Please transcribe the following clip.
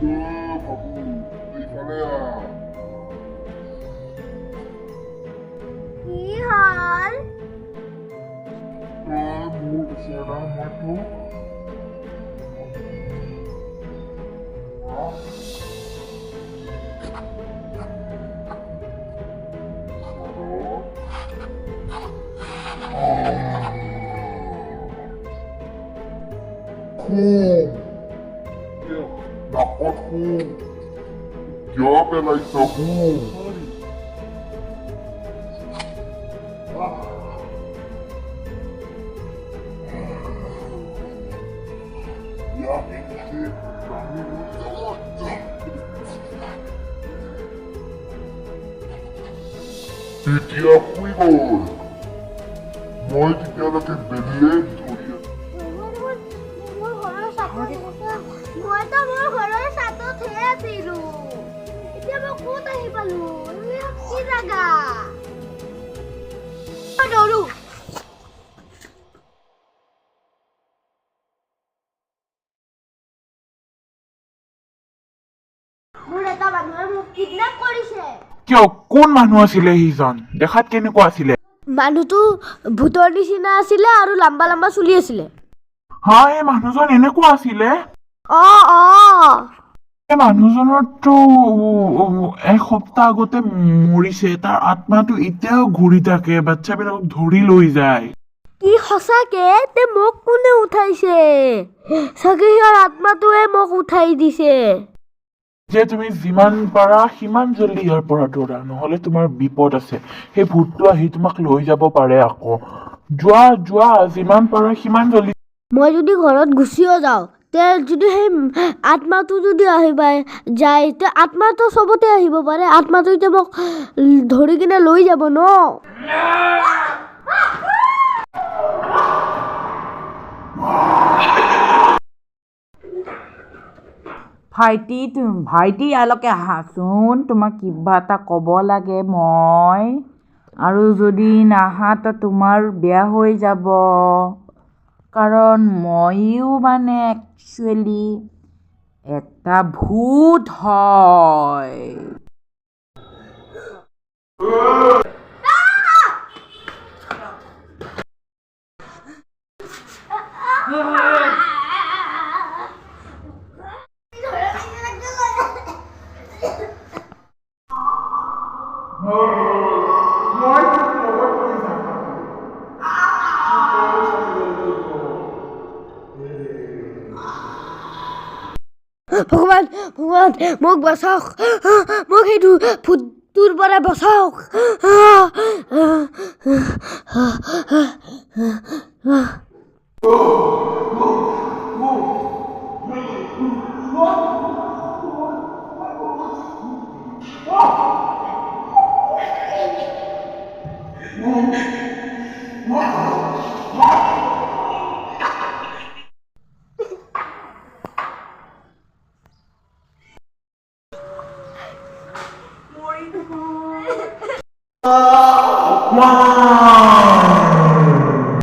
কি হ'ল? Job like the boom. তেতিয়া শুই গ'ল মই তেতিয়ালৈকে বেলেগ ধৰি মইতো মোৰ ঘৰৰ ছাদতহে আছিলো। এতিয়া মই ক'ত আহি পালো? কি জাগা? দৌৰো। মোৰ এটা মানুহে মোক কিডনেপ কৰিছে। কিয়? কোন মানুহ আছিলে সিজন? দেখাত কেনেকুৱা আছিলে? মানুহটো ভূতৰ নিচিনা আছিলে আৰু লম্বা লম্বা চুলি আছিলে। হা, এই মানুহজন এনেকুৱা আছিলে? এই মানুহজনৰতো এসপ্তাহ আগতে মৰিছে। তাৰ আত্মাটো এতিয়াও ঘূৰি থাকে, বাচ্চাবিলাকক ধৰি লৈ যায়। কি সঁচাকে? তে মোক কোনে উঠাইছে? চাগে সিহঁৰ আত্মাটোৱে মোক উঠাই দিছে। যে তুমি যিমান পাৰা সিমান জল্দি ইয়াৰ পৰা দৌৰা, নহলে তোমাৰ বিপদ আছে। সেই ভূতটো আহি তোমাক লৈ যাব পাৰে আকৌ। যোৱা যোৱা, যিমান পাৰা সিমান জল্দি। মই যদি ঘৰত গুচিও যাওঁ, তে যদি সেই আত্মাটো যদি আহি পাই যায়, তে আত্মাটো চবতে আহিব পাৰে। আত্মাটো এতিয়া মোক ধৰি কিনে লৈ যাব ন। ভাইটি ইয়ালৈকে আহাচোন, তোমাক কিবা এটা ক'ব লাগে মই। আৰু যদি নাহা তো তোমাৰ বেয়া হৈ যাব। কাৰণ ময়ো মানে একচুৱেলি এটা ভূত হয়। ভগৱান ভগৱান মোক বচাওক, মোক সেইটো ভূতটোৰ পৰা বচাওক। Wow!